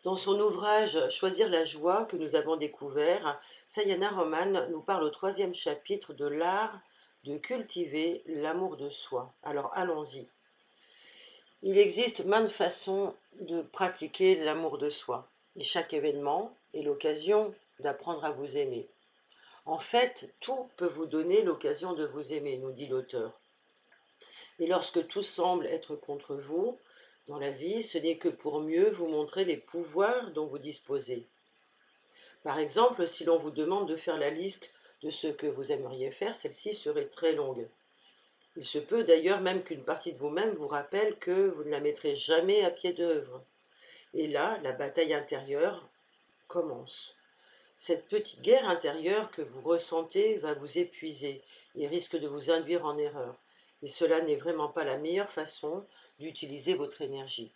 Dans son ouvrage Choisir la joie que nous avons découvert, Sayana Roman nous parle au troisième chapitre de l'art de cultiver l'amour de soi. Alors allons-y. Il existe maintes façons de pratiquer l'amour de soi, et chaque événement est l'occasion d'apprendre à vous aimer. En fait, tout peut vous donner l'occasion de vous aimer, nous dit l'auteur. Et lorsque tout semble être contre vous, dans la vie, ce n'est que pour mieux vous montrer les pouvoirs dont vous disposez. Par exemple, si l'on vous demande de faire la liste de ce que vous aimeriez faire, celle-ci serait très longue. Il se peut d'ailleurs même qu'une partie de vous-même vous rappelle que vous ne la mettrez jamais à pied d'œuvre. Et là, la bataille intérieure commence. Cette petite guerre intérieure que vous ressentez va vous épuiser et risque de vous induire en erreur. Et cela n'est vraiment pas la meilleure façon d'utiliser votre énergie.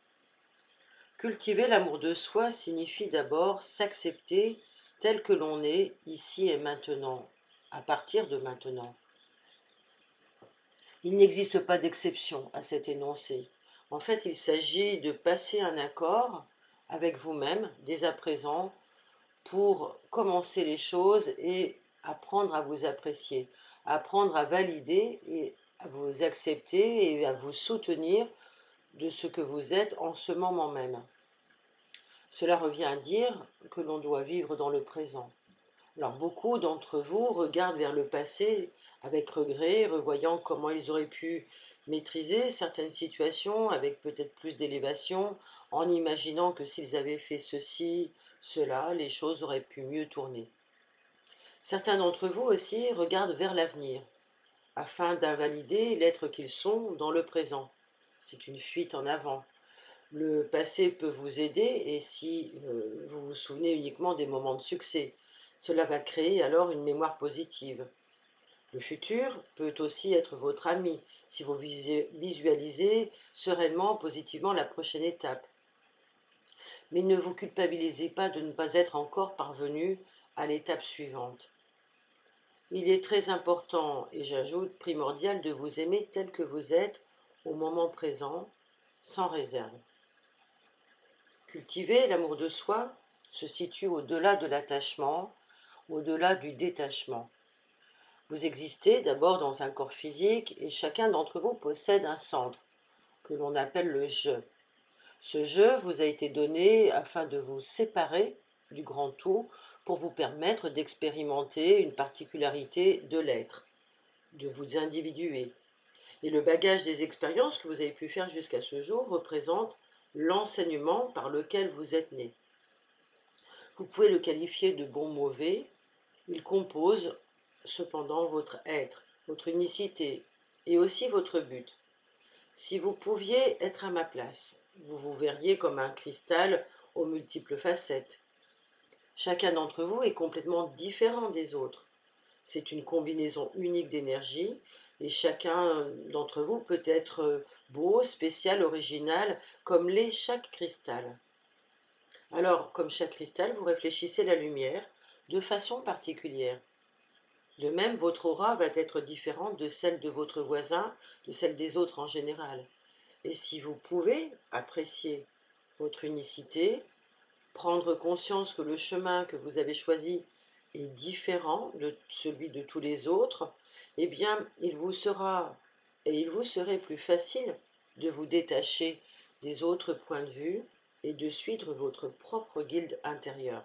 Cultiver l'amour de soi signifie d'abord s'accepter tel que l'on est ici et maintenant, à partir de maintenant. Il n'existe pas d'exception à cet énoncé. En fait, il s'agit de passer un accord avec vous-même dès à présent pour commencer les choses et apprendre à vous apprécier, apprendre à valider et à vous accepter et à vous soutenir de ce que vous êtes en ce moment même. Cela revient à dire que l'on doit vivre dans le présent. Alors beaucoup d'entre vous regardent vers le passé avec regret, revoyant comment ils auraient pu maîtriser certaines situations avec peut-être plus d'élévation, en imaginant que s'ils avaient fait ceci, cela, les choses auraient pu mieux tourner. Certains d'entre vous aussi regardent vers l'avenir, afin d'invalider l'être qu'ils sont dans le présent. C'est une fuite en avant. Le passé peut vous aider et si vous vous souvenez uniquement des moments de succès, cela va créer alors une mémoire positive. Le futur peut aussi être votre ami si vous visualisez sereinement, positivement la prochaine étape. Mais ne vous culpabilisez pas de ne pas être encore parvenu à l'étape suivante. Il est très important, et j'ajoute primordial, de vous aimer tel que vous êtes au moment présent, sans réserve. Cultiver l'amour de soi se situe au-delà de l'attachement, au-delà du détachement. Vous existez d'abord dans un corps physique et chacun d'entre vous possède un centre, que l'on appelle le je. Ce je vous a été donné afin de vous séparer du grand tout pour vous permettre d'expérimenter une particularité de l'être, de vous individuer. Et le bagage des expériences que vous avez pu faire jusqu'à ce jour représente l'enseignement par lequel vous êtes né. Vous pouvez le qualifier de bon mauvais, il compose cependant votre être, votre unicité et aussi votre but. Si vous pouviez être à ma place, vous vous verriez comme un cristal aux multiples facettes. Chacun d'entre vous est complètement différent des autres. C'est une combinaison unique d'énergie et chacun d'entre vous peut être beau, spécial, original, comme l'est chaque cristal. Alors, comme chaque cristal, vous réfléchissez la lumière de façon particulière. De même, votre aura va être différente de celle de votre voisin, de celle des autres en général. Et si vous pouvez apprécier votre unicité, prendre conscience que le chemin que vous avez choisi est différent de celui de tous les autres, eh bien, il vous serait plus facile de vous détacher des autres points de vue et de suivre votre propre guilde intérieure.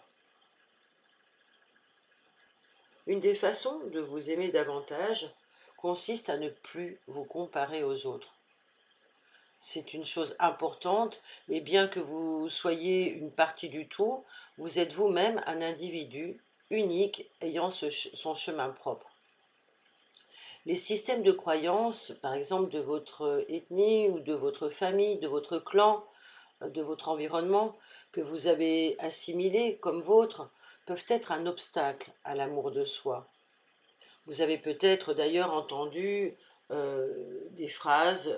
Une des façons de vous aimer davantage consiste à ne plus vous comparer aux autres. C'est une chose importante et bien que vous soyez une partie du tout, vous êtes vous-même un individu unique ayant son chemin propre. Les systèmes de croyances, par exemple de votre ethnie ou de votre famille, de votre clan, de votre environnement, que vous avez assimilés comme vôtres, peuvent être un obstacle à l'amour de soi. Vous avez peut-être d'ailleurs entendu des phrases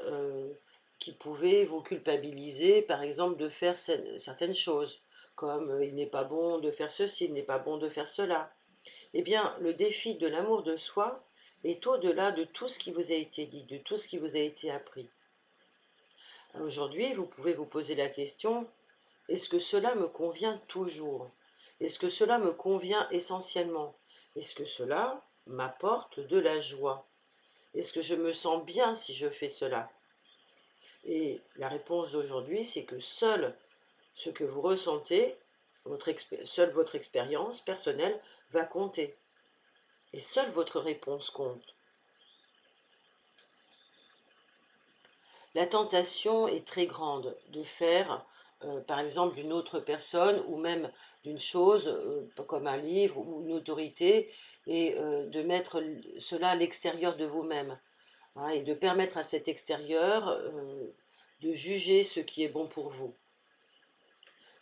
qui pouvaient vous culpabiliser, par exemple, de faire certaines choses, comme il n'est pas bon de faire ceci, il n'est pas bon de faire cela. Eh bien, le défi de l'amour de soi est au-delà de tout ce qui vous a été dit, de tout ce qui vous a été appris. Aujourd'hui, vous pouvez vous poser la question, Est-ce que cela me convient toujours? Est-ce que cela me convient essentiellement? Est-ce que cela m'apporte de la joie? Est-ce que je me sens bien si je fais cela? Et la réponse d'aujourd'hui, c'est que seul ce que vous ressentez, seule votre expérience personnelle va compter. Et seule votre réponse compte. La tentation est très grande de faire, par exemple, d'une autre personne ou même d'une chose, comme un livre ou une autorité, et de mettre cela à l'extérieur de vous-même, hein, et de permettre à cet extérieur de juger ce qui est bon pour vous.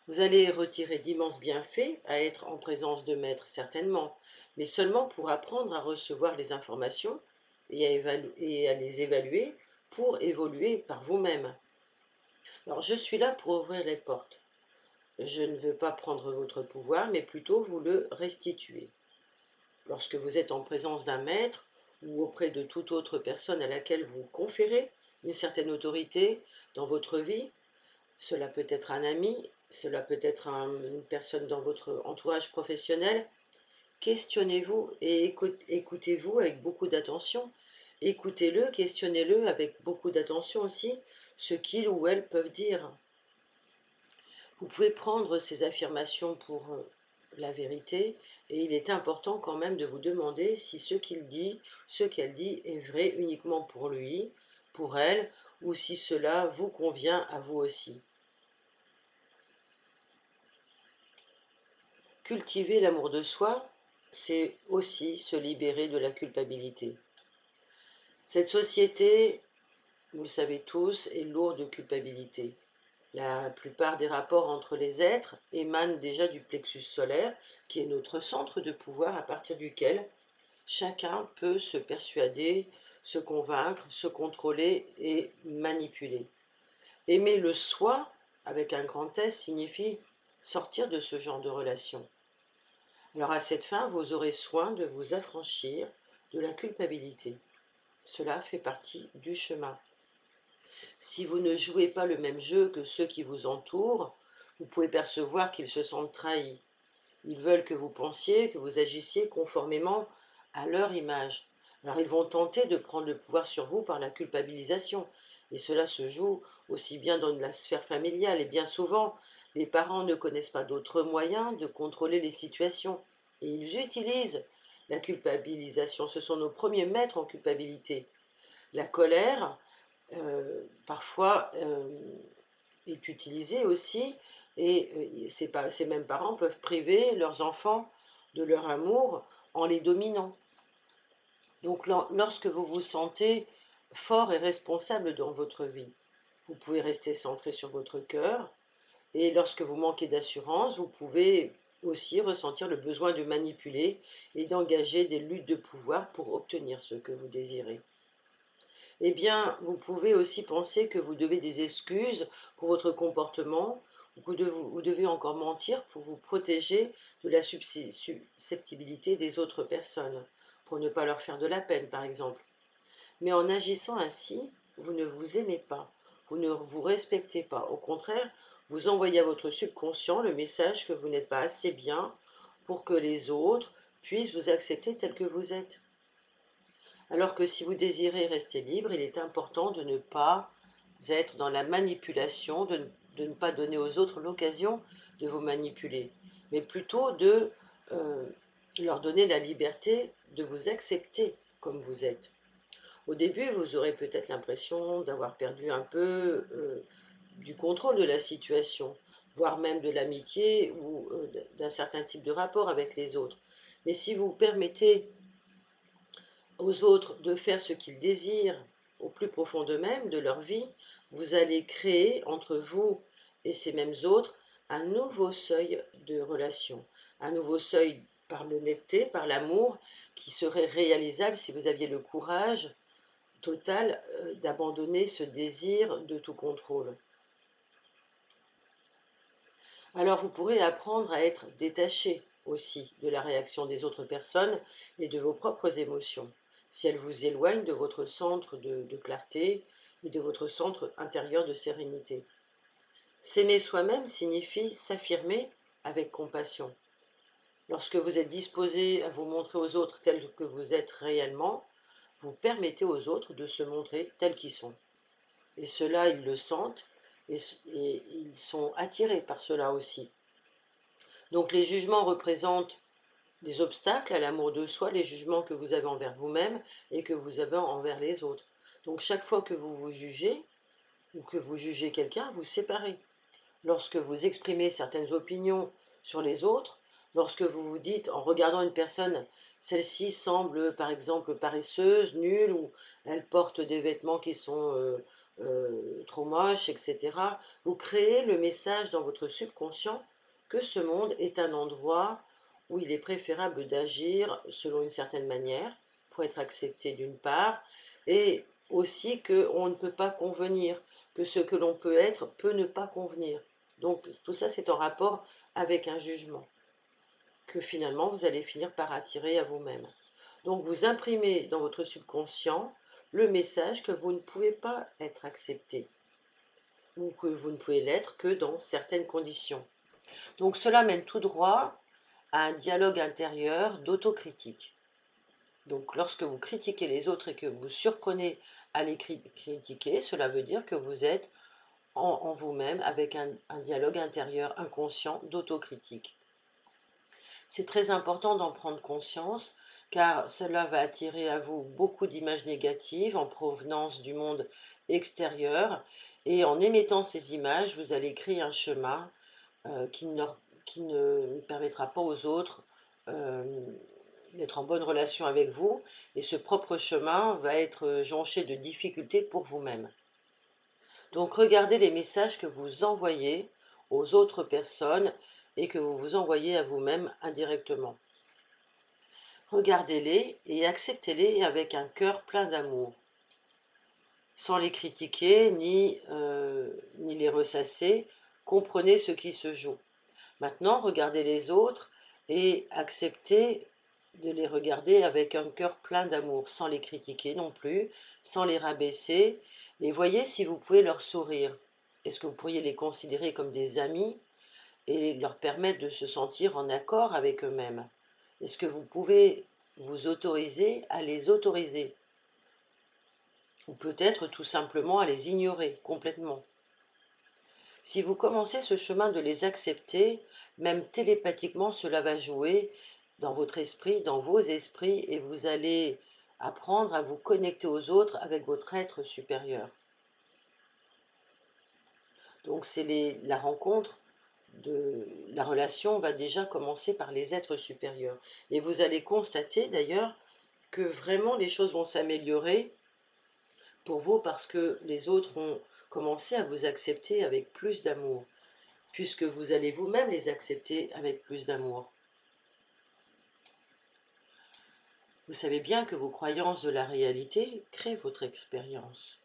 Vous allez retirer d'immenses bienfaits à être en présence de maîtres, certainement, mais seulement pour apprendre à recevoir les informations et à les évaluer pour évoluer par vous-même. Alors, je suis là pour ouvrir les portes. Je ne veux pas prendre votre pouvoir, mais plutôt vous le restituer. Lorsque vous êtes en présence d'un maître ou auprès de toute autre personne à laquelle vous conférez une certaine autorité dans votre vie, cela peut être un ami, cela peut être une personne dans votre entourage professionnel, questionnez-vous et écoutez-vous avec beaucoup d'attention. Écoutez-le, questionnez-le avec beaucoup d'attention aussi, ce qu'ils ou elles peuvent dire. Vous pouvez prendre ces affirmations pour la vérité, et il est important quand même de vous demander si ce qu'il dit, ce qu'elle dit est vrai uniquement pour lui, pour elle, ou si cela vous convient à vous aussi. Cultiver l'amour de soi, c'est aussi se libérer de la culpabilité. Cette société, vous le savez tous, est lourde de culpabilité. La plupart des rapports entre les êtres émanent déjà du plexus solaire, qui est notre centre de pouvoir à partir duquel chacun peut se persuader, se convaincre, se contrôler et manipuler. Aimer le soi, avec un grand S, signifie sortir de ce genre de relation. Alors à cette fin, vous aurez soin de vous affranchir de la culpabilité. Cela fait partie du chemin. Si vous ne jouez pas le même jeu que ceux qui vous entourent, vous pouvez percevoir qu'ils se sentent trahis. Ils veulent que vous pensiez, que vous agissiez conformément à leur image. Alors ils vont tenter de prendre le pouvoir sur vous par la culpabilisation. Et cela se joue aussi bien dans la sphère familiale. Et bien souvent, les parents ne connaissent pas d'autres moyens de contrôler les situations. Et ils utilisent la culpabilisation. Ce sont nos premiers maîtres en culpabilité. La colère, parfois, est utilisée aussi. Et ces mêmes parents peuvent priver leurs enfants de leur amour en les dominant. Donc lorsque vous vous sentez fort et responsable dans votre vie, vous pouvez rester centré sur votre cœur. Et lorsque vous manquez d'assurance, vous pouvez aussi ressentir le besoin de manipuler et d'engager des luttes de pouvoir pour obtenir ce que vous désirez. Eh bien, vous pouvez aussi penser que vous devez des excuses pour votre comportement, ou que vous devez encore mentir pour vous protéger de la susceptibilité des autres personnes, pour ne pas leur faire de la peine, par exemple. Mais en agissant ainsi, vous ne vous aimez pas, vous ne vous respectez pas. Au contraire, vous envoyez à votre subconscient le message que vous n'êtes pas assez bien pour que les autres puissent vous accepter tel que vous êtes. Alors que si vous désirez rester libre, il est important de ne pas être dans la manipulation, de ne pas donner aux autres l'occasion de vous manipuler, mais plutôt de leur donner la liberté de vous accepter comme vous êtes. Au début, vous aurez peut-être l'impression d'avoir perdu un peu du contrôle de la situation, voire même de l'amitié ou d'un certain type de rapport avec les autres. Mais si vous permettez aux autres de faire ce qu'ils désirent au plus profond d'eux-mêmes, de leur vie, vous allez créer entre vous et ces mêmes autres un nouveau seuil de relation, un nouveau seuil par l'honnêteté, par l'amour, qui serait réalisable si vous aviez le courage total d'abandonner ce désir de tout contrôle. Alors vous pourrez apprendre à être détaché aussi de la réaction des autres personnes et de vos propres émotions, si elles vous éloignent de votre centre de clarté et de votre centre intérieur de sérénité. S'aimer soi-même signifie s'affirmer avec compassion. Lorsque vous êtes disposé à vous montrer aux autres tels que vous êtes réellement, vous permettez aux autres de se montrer tels qu'ils sont. Et cela, ils le sentent et ils sont attirés par cela aussi. Donc les jugements représentent des obstacles à l'amour de soi, les jugements que vous avez envers vous-même et que vous avez envers les autres. Donc chaque fois que vous vous jugez ou que vous jugez quelqu'un, vous séparez. Lorsque vous exprimez certaines opinions sur les autres, lorsque vous vous dites en regardant une personne, celle-ci semble par exemple paresseuse, nulle, ou elle porte des vêtements qui sont trop moches, etc., vous créez le message dans votre subconscient que ce monde est un endroit où il est préférable d'agir selon une certaine manière pour être accepté d'une part, et aussi qu'on ne peut pas convenir, que ce que l'on peut être peut ne pas convenir. Donc tout ça c'est en rapport avec un jugement que finalement vous allez finir par attirer à vous-même. Donc vous imprimez dans votre subconscient le message que vous ne pouvez pas être accepté ou que vous ne pouvez l'être que dans certaines conditions. Donc cela mène tout droit à un dialogue intérieur d'autocritique. Donc lorsque vous critiquez les autres et que vous surprenez à les critiquer, cela veut dire que vous êtes en vous-même avec un dialogue intérieur inconscient d'autocritique. C'est très important d'en prendre conscience car cela va attirer à vous beaucoup d'images négatives en provenance du monde extérieur et en émettant ces images, vous allez créer un chemin qui ne permettra pas aux autres d'être en bonne relation avec vous et ce propre chemin va être jonché de difficultés pour vous-même. Donc regardez les messages que vous envoyez aux autres personnes et que vous vous envoyez à vous-même indirectement. Regardez-les et acceptez-les avec un cœur plein d'amour, sans les critiquer ni les ressasser. Comprenez ce qui se joue. Maintenant, regardez les autres et acceptez de les regarder avec un cœur plein d'amour, sans les critiquer non plus, sans les rabaisser, et voyez si vous pouvez leur sourire. Est-ce que vous pourriez les considérer comme des amis et leur permettre de se sentir en accord avec eux-mêmes? Est-ce que vous pouvez vous autoriser à les autoriser? Ou peut-être tout simplement à les ignorer complètement. Si vous commencez ce chemin de les accepter, même télépathiquement, cela va jouer dans votre esprit, dans vos esprits, et vous allez apprendre à vous connecter aux autres avec votre être supérieur. Donc c'est la rencontre, la relation va déjà commencer par les êtres supérieurs. Et vous allez constater d'ailleurs que vraiment les choses vont s'améliorer pour vous parce que les autres vont commencer à vous accepter avec plus d'amour, puisque vous allez vous-même les accepter avec plus d'amour. Vous savez bien que vos croyances de la réalité créent votre expérience.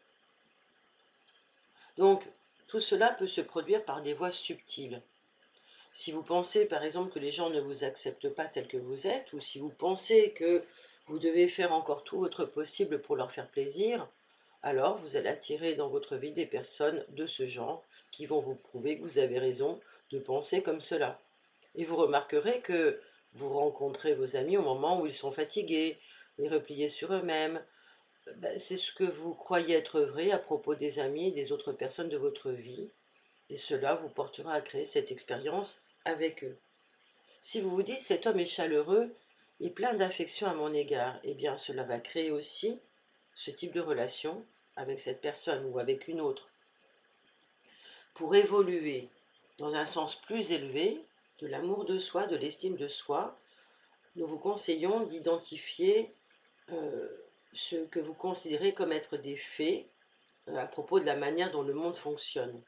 Donc, tout cela peut se produire par des voies subtiles. Si vous pensez par exemple que les gens ne vous acceptent pas tel que vous êtes, ou si vous pensez que vous devez faire encore tout votre possible pour leur faire plaisir, alors vous allez attirer dans votre vie des personnes de ce genre qui vont vous prouver que vous avez raison de penser comme cela. Et vous remarquerez que vous rencontrez vos amis au moment où ils sont fatigués et repliés sur eux-mêmes. C'est ce que vous croyez être vrai à propos des amis et des autres personnes de votre vie. Et cela vous portera à créer cette expérience avec eux. Si vous vous dites cet homme est chaleureux et plein d'affection à mon égard, eh bien cela va créer aussi ce type de relation avec cette personne ou avec une autre. Pour évoluer dans un sens plus élevé de l'amour de soi, de l'estime de soi, nous vous conseillons d'identifier ce que vous considérez comme être des faits à propos de la manière dont le monde fonctionne.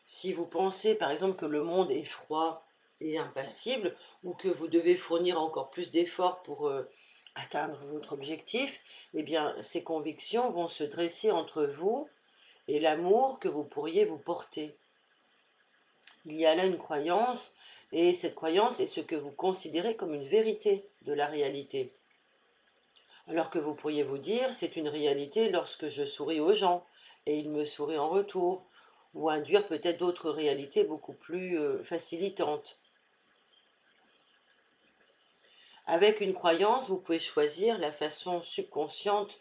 Si vous pensez par exemple que le monde est froid et impassible, ou que vous devez fournir encore plus d'efforts pour atteindre votre objectif, eh bien ces convictions vont se dresser entre vous et l'amour que vous pourriez vous porter. Il y a là une croyance, et cette croyance est ce que vous considérez comme une vérité de la réalité. Alors que vous pourriez vous dire, c'est une réalité lorsque je souris aux gens, et ils me sourient en retour, ou induire peut-être d'autres réalités beaucoup plus facilitantes. Avec une croyance, vous pouvez choisir la façon subconsciente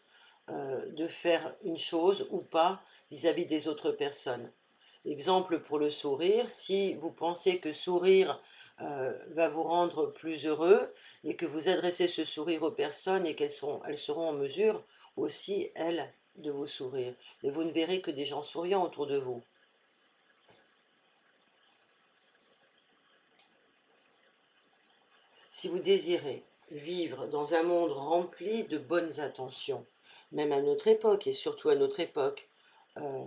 de faire une chose ou pas vis-à-vis des autres personnes. Exemple pour le sourire, si vous pensez que sourire va vous rendre plus heureux et que vous adressez ce sourire aux personnes et elles seront en mesure aussi, elles, de vous sourire. Et vous ne verrez que des gens souriants autour de vous. Si vous désirez vivre dans un monde rempli de bonnes intentions, même à notre époque et surtout à notre époque, euh,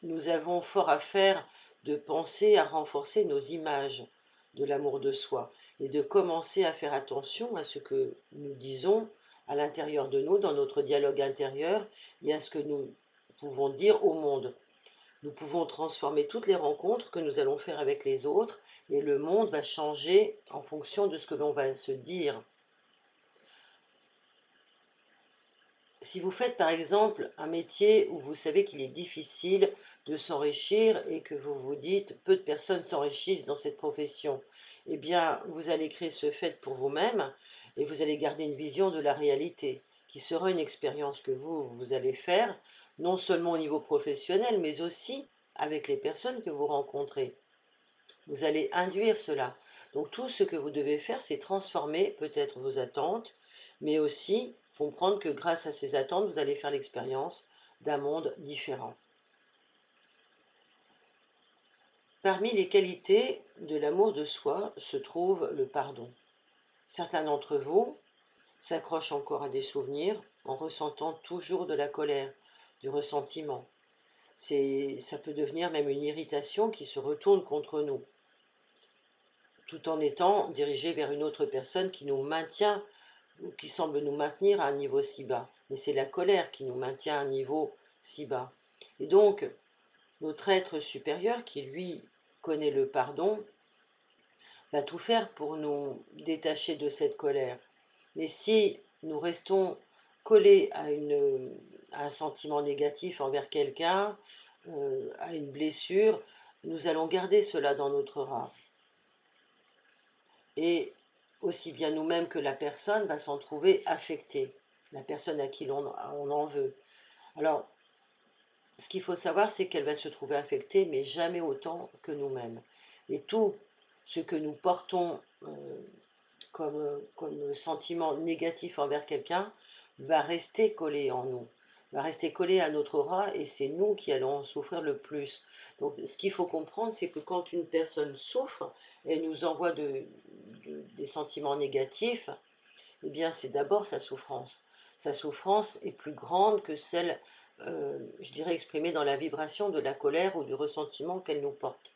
nous avons fort à faire de penser à renforcer nos images de l'amour de soi et de commencer à faire attention à ce que nous disons à l'intérieur de nous, dans notre dialogue intérieur, et à ce que nous pouvons dire au monde. Nous pouvons transformer toutes les rencontres que nous allons faire avec les autres et le monde va changer en fonction de ce que l'on va se dire. Si vous faites par exemple un métier où vous savez qu'il est difficile de s'enrichir et que vous vous dites peu de personnes s'enrichissent dans cette profession, eh bien vous allez créer ce fait pour vous-même et vous allez garder une vision de la réalité qui sera une expérience que vous allez faire non seulement au niveau professionnel mais aussi avec les personnes que vous rencontrez. Vous allez induire cela. Donc tout ce que vous devez faire, c'est transformer peut-être vos attentes, mais aussi comprendre que grâce à ces attentes, vous allez faire l'expérience d'un monde différent. Parmi les qualités de l'amour de soi se trouve le pardon. Certains d'entre vous s'accrochent encore à des souvenirs en ressentant toujours de la colère, du ressentiment. Ça peut devenir même une irritation qui se retourne contre nous, tout en étant dirigé vers une autre personne qui nous maintient ou qui semble nous maintenir à un niveau si bas. Mais c'est la colère qui nous maintient à un niveau si bas. Et donc, notre être supérieur, qui lui connaît le pardon, va tout faire pour nous détacher de cette colère. Mais si nous restons collés à un sentiment négatif envers quelqu'un, à une blessure, nous allons garder cela dans notre âme. Et aussi bien nous-mêmes que la personne va s'en trouver affectée, la personne à qui on en veut. Alors, ce qu'il faut savoir, c'est qu'elle va se trouver affectée, mais jamais autant que nous-mêmes. Et tout ce que nous portons comme sentiment négatif envers quelqu'un va rester collé en nous, va rester collé à notre aura, et c'est nous qui allons en souffrir le plus. Donc, ce qu'il faut comprendre, c'est que quand une personne souffre et nous envoie des sentiments négatifs, eh bien, c'est d'abord sa souffrance. Sa souffrance est plus grande que celle, je dirais, exprimée dans la vibration de la colère ou du ressentiment qu'elle nous porte.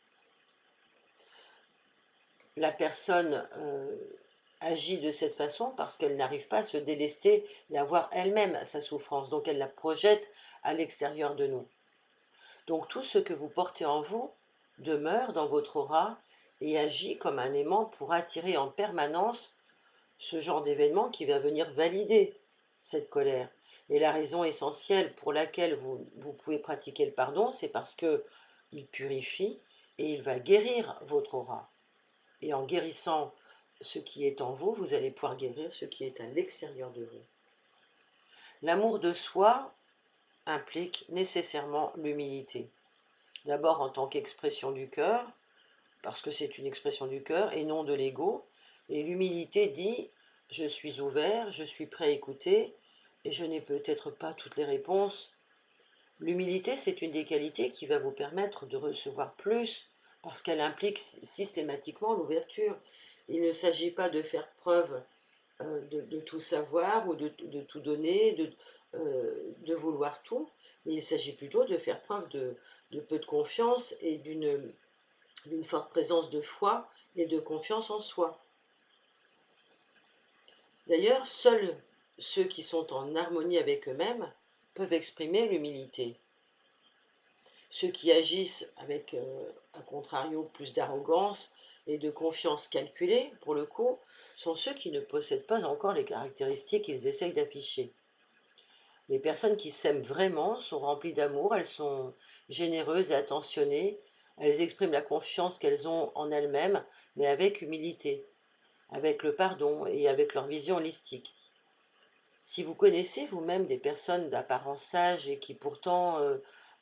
La personne agit de cette façon parce qu'elle n'arrive pas à se délester et à voir elle-même sa souffrance, donc elle la projette à l'extérieur de nous. Donc tout ce que vous portez en vous demeure dans votre aura et agit comme un aimant pour attirer en permanence ce genre d'événement qui va venir valider cette colère. Et la raison essentielle pour laquelle vous pouvez pratiquer le pardon, c'est parce qu'il purifie et il va guérir votre aura. Et en guérissant ce qui est en vous, vous allez pouvoir guérir ce qui est à l'extérieur de vous. L'amour de soi implique nécessairement l'humilité. D'abord en tant qu'expression du cœur, parce que c'est une expression du cœur et non de l'ego. Et l'humilité dit « je suis ouvert, je suis prêt à écouter et je n'ai peut-être pas toutes les réponses ». L'humilité, c'est une des qualités qui va vous permettre de recevoir plus parce qu'elle implique systématiquement l'ouverture. Il ne s'agit pas de faire preuve de tout savoir ou de tout donner, de vouloir tout, mais il s'agit plutôt de faire preuve de peu de confiance et d'une forte présence de foi et de confiance en soi. D'ailleurs, seuls ceux qui sont en harmonie avec eux-mêmes peuvent exprimer l'humilité. Ceux qui agissent avec, à contrario, plus d'arrogance et de confiance calculée, pour le coup, sont ceux qui ne possèdent pas encore les caractéristiques qu'ils essayent d'afficher. Les personnes qui s'aiment vraiment sont remplies d'amour, elles sont généreuses et attentionnées, elles expriment la confiance qu'elles ont en elles-mêmes, mais avec humilité, avec le pardon et avec leur vision holistique. Si vous connaissez vous-même des personnes d'apparence sage et qui pourtant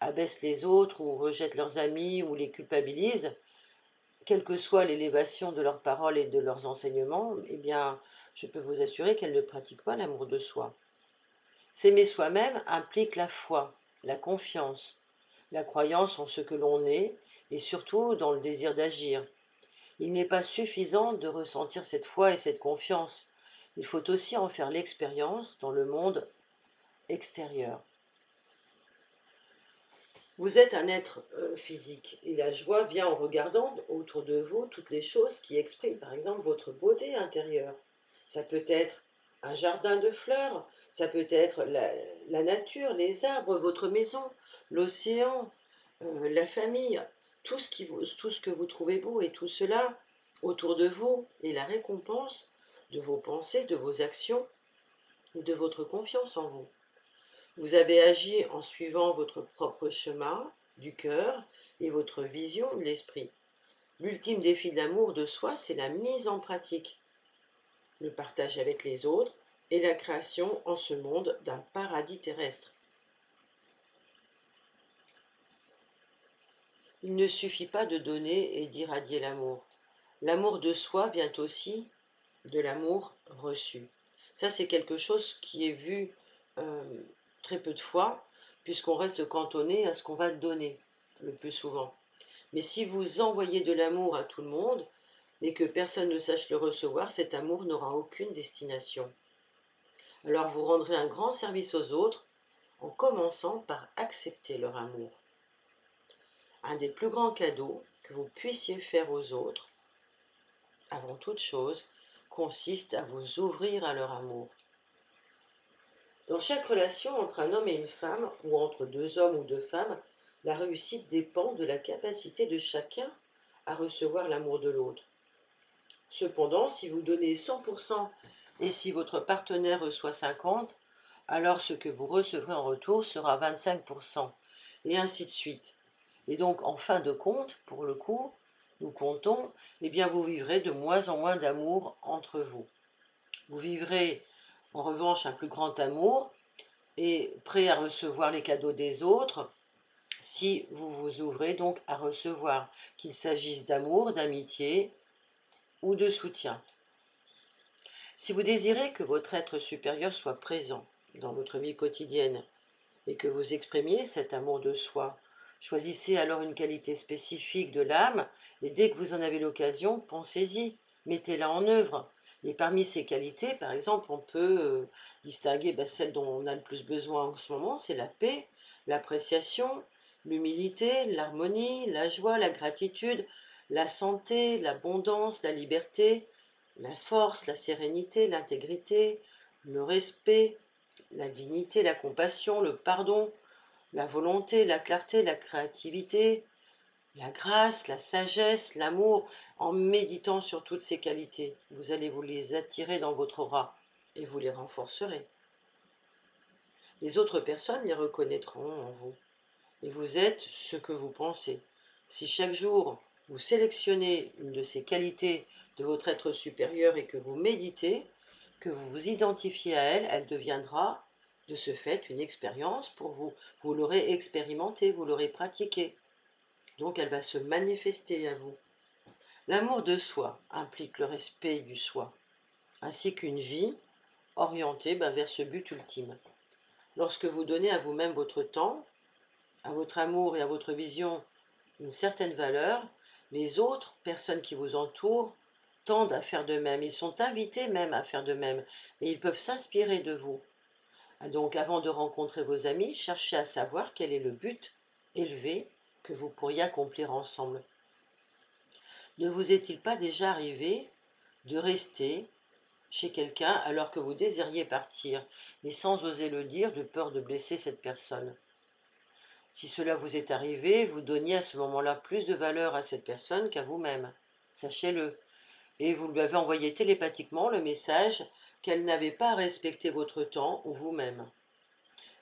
abaissent les autres ou rejettent leurs amis ou les culpabilisent, quelle que soit l'élévation de leurs paroles et de leurs enseignements, eh bien, je peux vous assurer qu'elles ne pratiquent pas l'amour de soi. S'aimer soi-même implique la foi, la confiance, la croyance en ce que l'on est et surtout dans le désir d'agir. Il n'est pas suffisant de ressentir cette foi et cette confiance. Il faut aussi en faire l'expérience dans le monde extérieur. Vous êtes un être physique et la joie vient en regardant autour de vous toutes les choses qui expriment par exemple votre beauté intérieure. Ça peut être un jardin de fleurs, ça peut être la nature, les arbres, votre maison, l'océan, la famille, tout ce que vous trouvez beau et tout cela autour de vous est la récompense de vos pensées, de vos actions et de votre confiance en vous. Vous avez agi en suivant votre propre chemin du cœur et votre vision de l'esprit. L'ultime défi de l'amour de soi, c'est la mise en pratique, le partage avec les autres et la création en ce monde d'un paradis terrestre. Il ne suffit pas de donner et d'irradier l'amour. L'amour de soi vient aussi de l'amour reçu. Ça, c'est quelque chose qui est vu très peu de fois, puisqu'on reste cantonné à ce qu'on va donner, le plus souvent. Mais si vous envoyez de l'amour à tout le monde, et que personne ne sache le recevoir, cet amour n'aura aucune destination. Alors vous rendrez un grand service aux autres en commençant par accepter leur amour. Un des plus grands cadeaux que vous puissiez faire aux autres, avant toute chose, consiste à vous ouvrir à leur amour. Dans chaque relation entre un homme et une femme, ou entre deux hommes ou deux femmes, la réussite dépend de la capacité de chacun à recevoir l'amour de l'autre. Cependant, si vous donnez 100% et si votre partenaire reçoit 50%, alors ce que vous recevrez en retour sera 25%, et ainsi de suite. Et donc, en fin de compte, pour le coup, nous comptons, eh bien vous vivrez de moins en moins d'amour entre vous. Vous vivrez en revanche un plus grand amour et prêt à recevoir les cadeaux des autres si vous vous ouvrez donc à recevoir, qu'il s'agisse d'amour, d'amitié ou de soutien. Si vous désirez que votre être supérieur soit présent dans votre vie quotidienne et que vous exprimiez cet amour de soi, choisissez alors une qualité spécifique de l'âme et dès que vous en avez l'occasion, pensez-y, mettez-la en œuvre. Et parmi ces qualités, par exemple, on peut distinguer celle dont on a le plus besoin en ce moment, c'est la paix, l'appréciation, l'humilité, l'harmonie, la joie, la gratitude, la santé, l'abondance, la liberté, la force, la sérénité, l'intégrité, le respect, la dignité, la compassion, le pardon, la volonté, la clarté, la créativité, la grâce, la sagesse, l'amour. En méditant sur toutes ces qualités, vous allez vous les attirer dans votre aura et vous les renforcerez. Les autres personnes les reconnaîtront en vous et vous êtes ce que vous pensez. Si chaque jour vous sélectionnez une de ces qualités de votre être supérieur et que vous méditez, que vous vous identifiez à elle, elle deviendra de ce fait une expérience pour vous. Vous l'aurez expérimentée, vous l'aurez pratiquée. Donc elle va se manifester à vous. L'amour de soi implique le respect du soi, ainsi qu'une vie orientée vers ce but ultime. Lorsque vous donnez à vous-même votre temps, à votre amour et à votre vision une certaine valeur, les autres personnes qui vous entourent tendent à faire de même. Ils sont invités même à faire de même et ils peuvent s'inspirer de vous. Donc avant de rencontrer vos amis, cherchez à savoir quel est le but élevé que vous pourriez accomplir ensemble. Ne vous est-il pas déjà arrivé de rester chez quelqu'un alors que vous désiriez partir, mais sans oser le dire de peur de blesser cette personne? Si cela vous est arrivé, vous donniez à ce moment-là plus de valeur à cette personne qu'à vous-même. Sachez-le. Et vous lui avez envoyé télépathiquement le message qu'elle n'avait pas à respecter votre temps ou vous-même.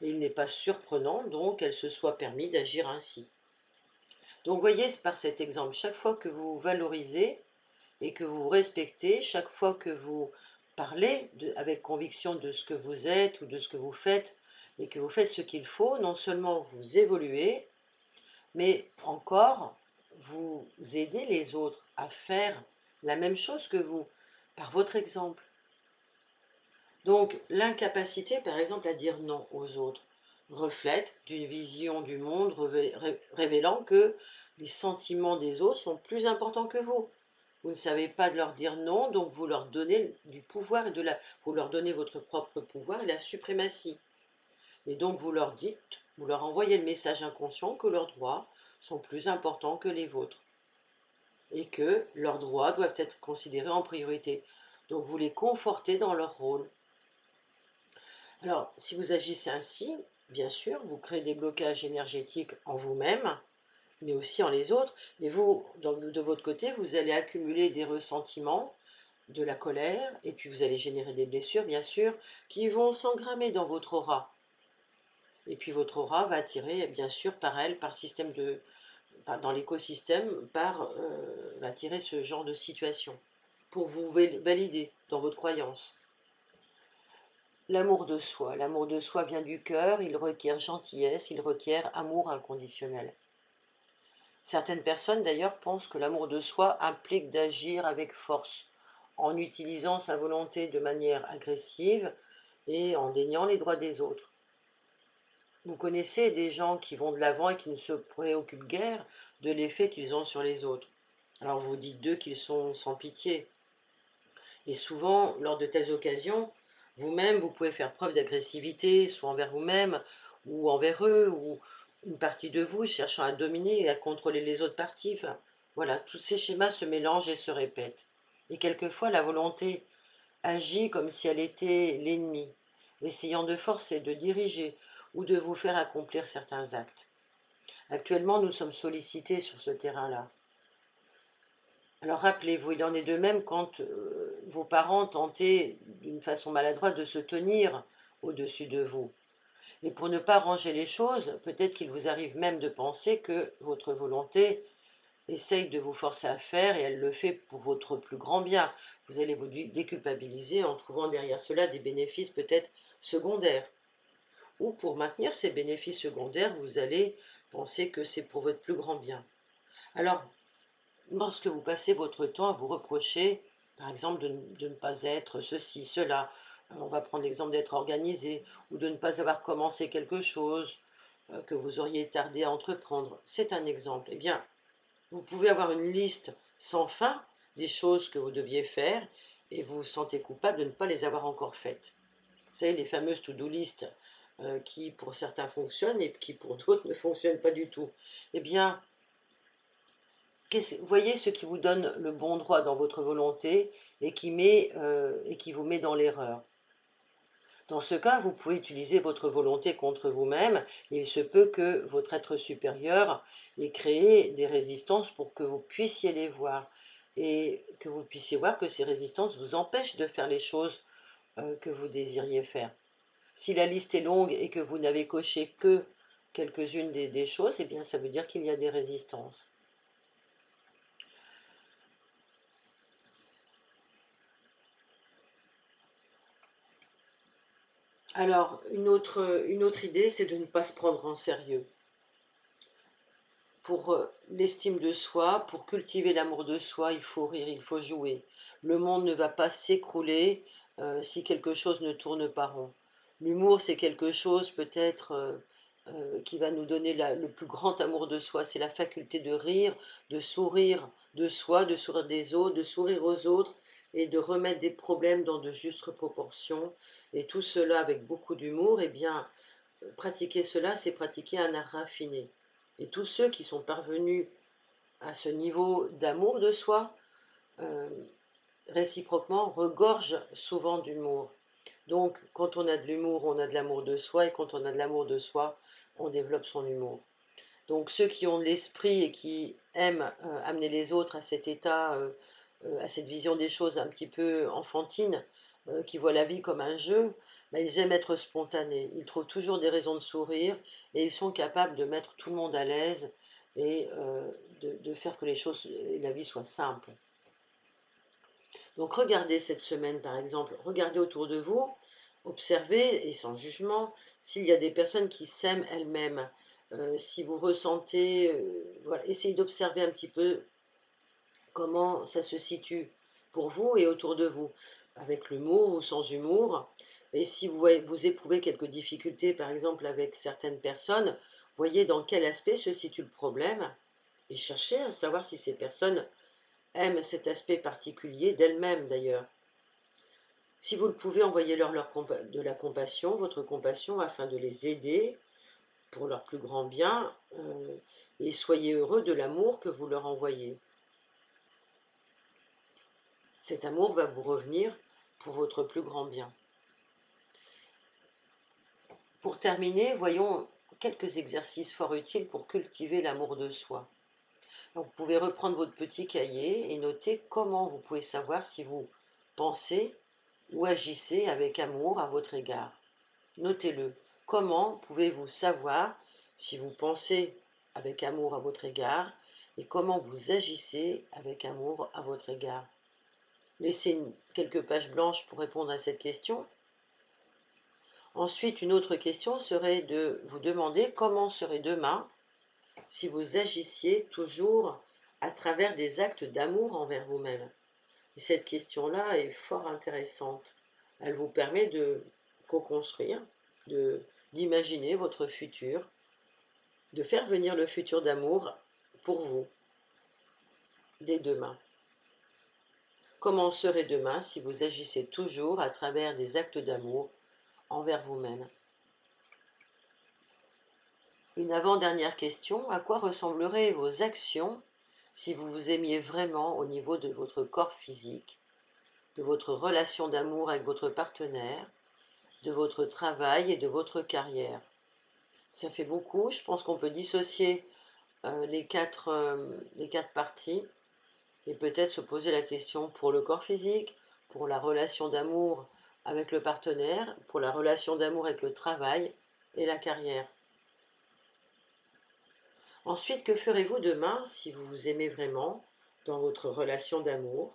Et il n'est pas surprenant donc qu'elle se soit permis d'agir ainsi. Donc voyez, par cet exemple, chaque fois que vous valorisez et que vous respectez, chaque fois que vous parlez avec conviction de ce que vous êtes ou de ce que vous faites, et que vous faites ce qu'il faut, non seulement vous évoluez, mais encore vous aidez les autres à faire la même chose que vous, par votre exemple. Donc l'incapacité, par exemple, à dire non aux autres, reflète d'une vision du monde révélant que les sentiments des autres sont plus importants que vous. Vous ne savez pas de leur dire non, donc vous leur donnez du pouvoir et vous leur donnez votre propre pouvoir et la suprématie. Et donc vous leur dites, vous leur envoyez le message inconscient que leurs droits sont plus importants que les vôtres et que leurs droits doivent être considérés en priorité. Donc vous les confortez dans leur rôle. Alors, si vous agissez ainsi, bien sûr, vous créez des blocages énergétiques en vous-même, mais aussi en les autres. Et vous, de votre côté, vous allez accumuler des ressentiments, de la colère, et puis vous allez générer des blessures, bien sûr, qui vont s'engrammer dans votre aura. Et puis votre aura va attirer, bien sûr, dans l'écosystème, va attirer ce genre de situation pour vous valider dans votre croyance. L'amour de soi. L'amour de soi vient du cœur, il requiert gentillesse, il requiert amour inconditionnel. Certaines personnes d'ailleurs pensent que l'amour de soi implique d'agir avec force, en utilisant sa volonté de manière agressive et en déniant les droits des autres. Vous connaissez des gens qui vont de l'avant et qui ne se préoccupent guère de l'effet qu'ils ont sur les autres. Alors vous dites d'eux qu'ils sont sans pitié. Et souvent, lors de telles occasions, vous-même, vous pouvez faire preuve d'agressivité, soit envers vous-même ou envers eux, ou une partie de vous cherchant à dominer et à contrôler les autres parties. Enfin, voilà, tous ces schémas se mélangent et se répètent. Et quelquefois, la volonté agit comme si elle était l'ennemi, essayant de forcer, de diriger ou de vous faire accomplir certains actes. Actuellement, nous sommes sollicités sur ce terrain-là. Alors rappelez-vous, il en est de même quand vos parents tentaient d'une façon maladroite de se tenir au-dessus de vous. Et pour ne pas ranger les choses, peut-être qu'il vous arrive même de penser que votre volonté essaye de vous forcer à faire et elle le fait pour votre plus grand bien. Vous allez vous déculpabiliser en trouvant derrière cela des bénéfices peut-être secondaires. Ou pour maintenir ces bénéfices secondaires, vous allez penser que c'est pour votre plus grand bien. Alors, lorsque vous passez votre temps à vous reprocher, par exemple, de ne pas être ceci, cela, on va prendre l'exemple d'être organisé, ou de ne pas avoir commencé quelque chose que vous auriez tardé à entreprendre, c'est un exemple. Eh bien, vous pouvez avoir une liste sans fin des choses que vous deviez faire et vous vous sentez coupable de ne pas les avoir encore faites. Vous savez, les fameuses to-do list qui pour certains fonctionnent et qui pour d'autres ne fonctionnent pas du tout. Eh bien, voyez ce qui vous donne le bon droit dans votre volonté et qui vous met dans l'erreur. Dans ce cas, vous pouvez utiliser votre volonté contre vous-même. Il se peut que votre être supérieur ait créé des résistances pour que vous puissiez les voir et que vous puissiez voir que ces résistances vous empêchent de faire les choses que vous désiriez faire. Si la liste est longue et que vous n'avez coché que quelques-unes des choses, eh bien ça veut dire qu'il y a des résistances. Alors, une autre idée, c'est de ne pas se prendre en sérieux. Pour l'estime de soi, pour cultiver l'amour de soi, il faut rire, il faut jouer. Le monde ne va pas s'écrouler si quelque chose ne tourne pas rond. L'humour, c'est quelque chose peut-être qui va nous donner le plus grand amour de soi. C'est la faculté de rire, de sourire de soi, de sourire des autres, de sourire aux autres et de remettre des problèmes dans de justes proportions. Et tout cela avec beaucoup d'humour, eh bien, pratiquer cela, c'est pratiquer un art raffiné. Et tous ceux qui sont parvenus à ce niveau d'amour de soi, euh, réciproquement, regorgent souvent d'humour. Donc, quand on a de l'humour, on a de l'amour de soi, et quand on a de l'amour de soi, on développe son humour. Donc, ceux qui ont de l'esprit et qui aiment amener les autres à cet état, à cette vision des choses un petit peu enfantine, qui voient la vie comme un jeu, bah, ils aiment être spontanés. Ils trouvent toujours des raisons de sourire et ils sont capables de mettre tout le monde à l'aise et de faire que les choses et la vie soient simples. Donc regardez cette semaine par exemple, regardez autour de vous, observez et sans jugement s'il y a des personnes qui s'aiment elles-mêmes. Si vous ressentez, voilà, essayez d'observer un petit peu comment ça se situe pour vous et autour de vous, avec l'humour ou sans humour. Et si vous éprouvez quelques difficultés, par exemple avec certaines personnes, voyez dans quel aspect se situe le problème et cherchez à savoir si ces personnes aiment cet aspect particulier d'elles-mêmes d'ailleurs. Si vous le pouvez, envoyez-leur de la compassion, votre compassion, afin de les aider pour leur plus grand bien, et soyez heureux de l'amour que vous leur envoyez. Cet amour va vous revenir pour votre plus grand bien. Pour terminer, voyons quelques exercices fort utiles pour cultiver l'amour de soi. Donc, vous pouvez reprendre votre petit cahier et noter comment vous pouvez savoir si vous pensez ou agissez avec amour à votre égard. Notez-le. Comment pouvez-vous savoir si vous pensez avec amour à votre égard et comment vous agissez avec amour à votre égard? Laissez quelques pages blanches pour répondre à cette question. Ensuite, une autre question serait de vous demander comment serait demain si vous agissiez toujours à travers des actes d'amour envers vous-même. Et cette question-là est fort intéressante. Elle vous permet de co-construire, d'imaginer votre futur, de faire venir le futur d'amour pour vous, dès demain. Comment serait demain si vous agissez toujours à travers des actes d'amour envers vous-même? Une avant-dernière question, à quoi ressembleraient vos actions si vous vous aimiez vraiment au niveau de votre corps physique, de votre relation d'amour avec votre partenaire, de votre travail et de votre carrière? Ça fait beaucoup, je pense qu'on peut dissocier les quatre parties et peut-être se poser la question pour le corps physique, pour la relation d'amour avec le partenaire, pour la relation d'amour avec le travail et la carrière. Ensuite, que ferez-vous demain si vous vous aimez vraiment dans votre relation d'amour,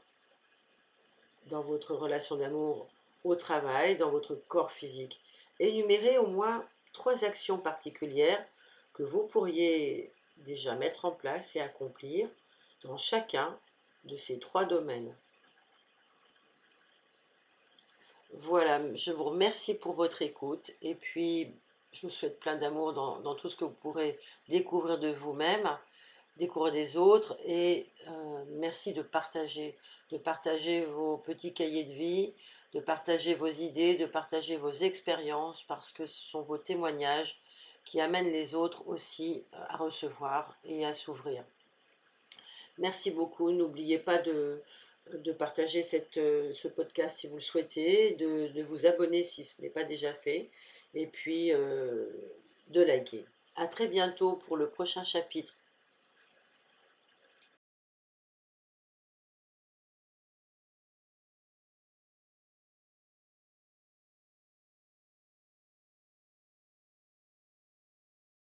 au travail, dans votre corps physique? Énumérez au moins 3 actions particulières que vous pourriez déjà mettre en place et accomplir dans chacun de ces 3 domaines. Voilà, je vous remercie pour votre écoute et puis je vous souhaite plein d'amour dans tout ce que vous pourrez découvrir de vous-même, découvrir des autres et merci de partager vos petits cahiers de vie, de partager vos idées, de partager vos expériences parce que ce sont vos témoignages qui amènent les autres aussi à recevoir et à s'ouvrir. Merci beaucoup. N'oubliez pas de partager ce podcast si vous le souhaitez, de vous abonner si ce n'est pas déjà fait, et puis de liker. À très bientôt pour le prochain chapitre